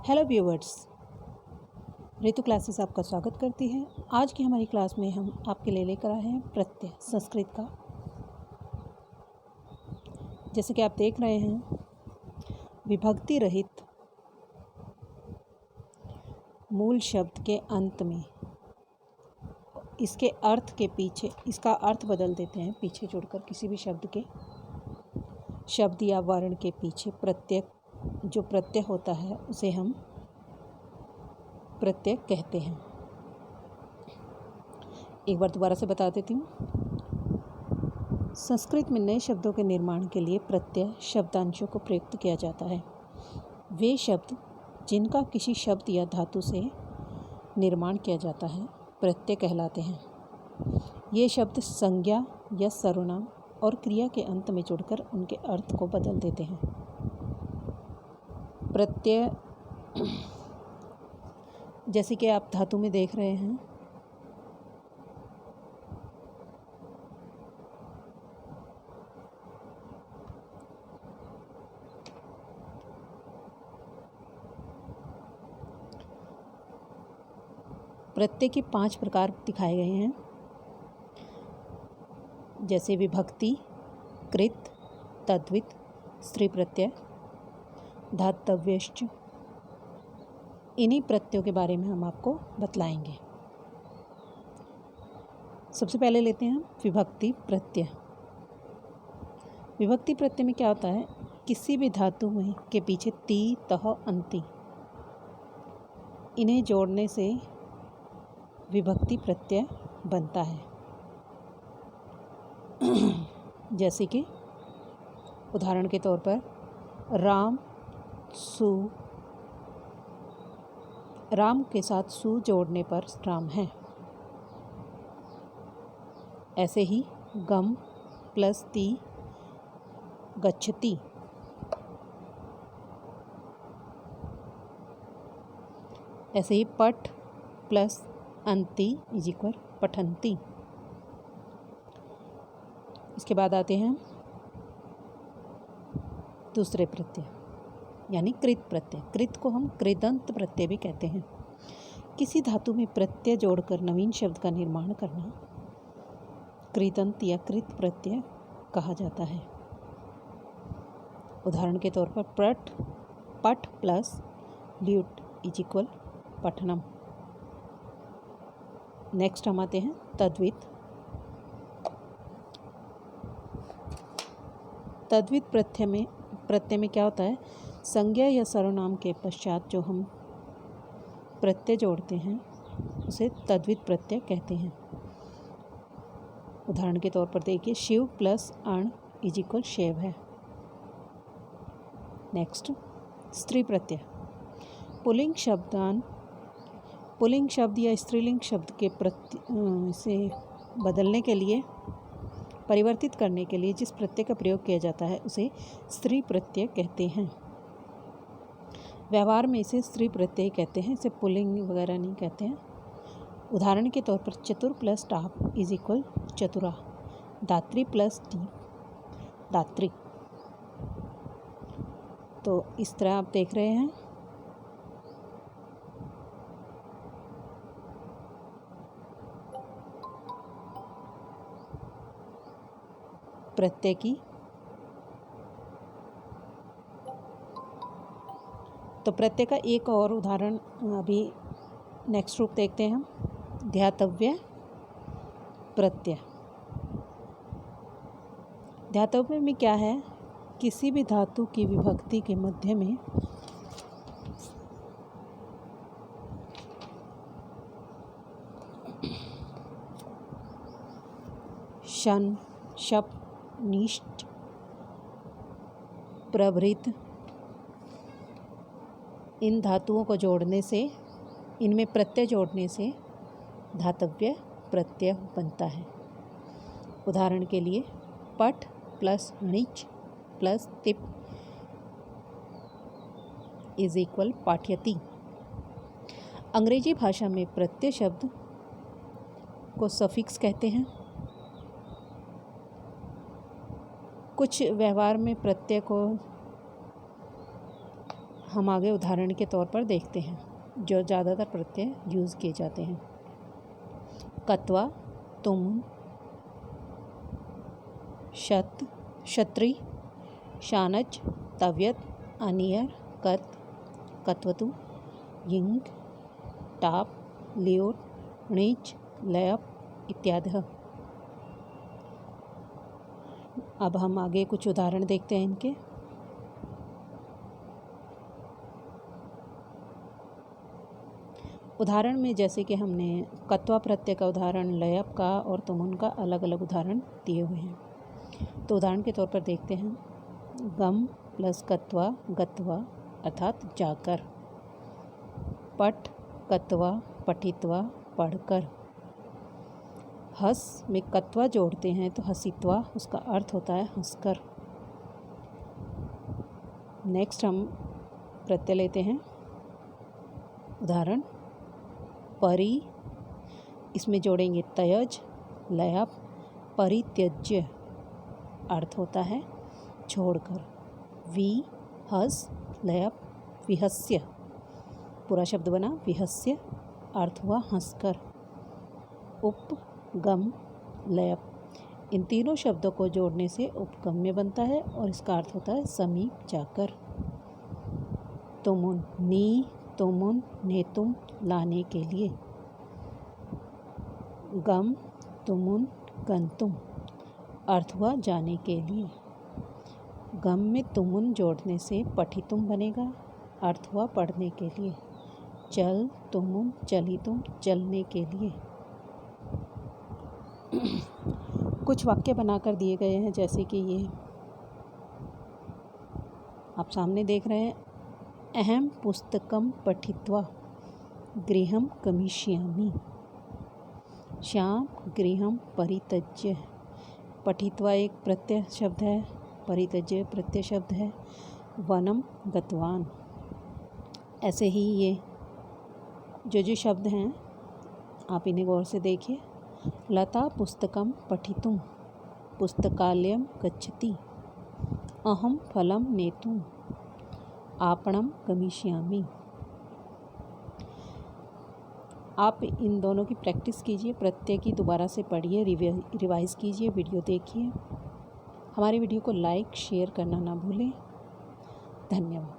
Hello viewers, ऋतु classes आपका स्वागत करती है। आज की हमारी क्लास में हम आपके लिए लेकर आए हैं प्रत्यय संस्कृत का। जैसे कि आप देख रहे हैं, विभक्ति रहित मूल शब्द के अंत में इसके अर्थ के पीछे इसका अर्थ बदल देते हैं। पीछे जोड़कर किसी भी शब्द या वर्ण के पीछे जो प्रत्यय होता है उसे हम प्रत्यय कहते हैं। एक बार दोबारा से बता देती हूँ। संस्कृत में नए शब्दों के निर्माण के लिए प्रत्यय शब्दांशों को प्रयुक्त किया जाता है। वे शब्द जिनका किसी शब्द या धातु से निर्माण किया जाता है प्रत्यय कहलाते हैं। ये शब्द संज्ञा या सर्वनाम और क्रिया के अंत में जुड़कर उनके अर्थ को बदल देते हैं। प्रत्यय जैसे कि आप धातु में देख रहे हैं, प्रत्यय के 5 प्रकार दिखाए गए हैं, जैसे विभक्ति, कृत, तद्वित, स्त्री प्रत्यय, धातव्यश्च। इन्हीं प्रत्ययों के बारे में हम आपको बतलाएंगे। सबसे पहले लेते हैं विभक्ति प्रत्यय। विभक्ति प्रत्यय में क्या होता है, किसी भी धातु में के पीछे ती, तह, अंति, इन्हें जोड़ने से विभक्ति प्रत्यय बनता है। जैसे कि उदाहरण के तौर पर राम के साथ सु जोड़ने पर राम है। ऐसे ही गम प्लस ती गच्छति। ऐसे ही पठ प्लस अंति इज इक्वल पठंती। इसके बाद आते हैं दूसरे प्रत्यय यानी कृत प्रत्यय। कृत को हम कृदंत प्रत्यय भी कहते हैं। किसी धातु में प्रत्यय जोड़कर नवीन शब्द का निर्माण करना कृदंत या कृत प्रत्यय कहा जाता है। उदाहरण के तौर पर पठ प्लस ल्यूट इज इक्वल पठनम। नेक्स्ट हम आते हैं तद्वित। तद्वित प्रत्यय में क्या होता है, संज्ञा या सर्वनाम के पश्चात जो हम प्रत्यय जोड़ते हैं उसे तद्वित प्रत्यय कहते हैं। उदाहरण के तौर पर देखिए, शिव प्लस अण इज इक्वल शैव है। नेक्स्ट स्त्री प्रत्यय। पुल्लिंग शब्द या स्त्रीलिंग शब्द के से बदलने के लिए, परिवर्तित करने के लिए जिस प्रत्यय का प्रयोग किया जाता है उसे स्त्री प्रत्यय कहते हैं। व्यवहार में इसे स्त्री प्रत्यय कहते हैं, इसे पुल्लिंग वगैरह नहीं कहते हैं। उदाहरण के तौर पर चतुर प्लस टाप इज इक्वल चतुरा। दात्री प्लस टी दात्री। तो इस तरह आप देख रहे हैं प्रत्यय की। तो प्रत्यय का एक और उदाहरण अभी नेक्स्ट रूप देखते हैं हम, ध्यातव्य प्रत्यय। ध्यातव्य में क्या है, किसी भी धातु की विभक्ति के मध्य में शन, शप, निष्ठ, प्रभृत इन धातुओं को जोड़ने से, इनमें प्रत्यय जोड़ने से धातव्य प्रत्यय बनता है। उदाहरण के लिए पठ प्लस णिच प्लस तिप इज इक्वल पाठ्यति। अंग्रेजी भाषा में प्रत्यय शब्द को सफिक्स कहते हैं। कुछ व्यवहार में प्रत्यय को हम आगे उदाहरण के तौर पर देखते हैं जो ज़्यादातर प्रत्यय यूज़ किए जाते हैं। कत्वा, तुम, शत, क्षत्रि, शानच, तव्यत, अनियर, कत, कत्वतु, यिंग, टाप, लियोट, णिच, लयप इत्यादि। अब हम आगे कुछ उदाहरण देखते हैं इनके। उदाहरण में जैसे कि हमने कत्वा प्रत्यय का उदाहरण, लयप का और तुमुन का अलग अलग उदाहरण दिए हुए हैं। तो उदाहरण के तौर पर देखते हैं। गम प्लस कत्वा, गत्वा अर्थात जाकर। पठ, कत्वा, पठित्वा पढ़कर। हस में कत्वा जोड़ते हैं तो हसित्वा, उसका अर्थ होता है हंसकर। नेक्स्ट हम प्रत्यय लेते हैं। उदाहरण परि, इसमें जोड़ेंगे तयज, लयप, परित्यज्य, अर्थ होता है छोड़कर। वि, हस, लयप, विहस्य, पूरा शब्द बना विहस्य, अर्थ हुआ हंसकर। उप, गम, लयप, इन तीनों शब्दों को जोड़ने से उपगम्य बनता है और इसका अर्थ होता है समीप जाकर। तुमुन, नी, तुमुन, नेतुम, लाने के लिए। गम, तुमुन, गंतुम, अर्थ हुआ जाने के लिए। गम में तुमुन जोड़ने से पठितुम बनेगा, अर्थ हुआ पढ़ने के लिए। चल, तुमुन, चलितुम, चलने के लिए। कुछ वाक्य बनाकर दिए गए हैं जैसे कि ये आप सामने देख रहे हैं। अहम पुस्तकम पठित्वा गृहं गमिष्यामि। श्याम गृहं परित्यज्य, पठित्वा एक प्रत्यय शब्द है, परित्यज्य प्रत्यय शब्द है। वनम गतवान। ऐसे ही ये जो शब्द हैं आप इन्हें गौर से देखिए। लता पुस्तकम पठितुम पुस्तकालयं गच्छति। अहम फलं नेतुम आपणं गमिष्यामि। आप इन दोनों की प्रैक्टिस कीजिए, प्रत्यय की दोबारा से पढ़िए, रिवाइज कीजिए, वीडियो देखिए। हमारी वीडियो को लाइक शेयर करना ना भूलें। धन्यवाद।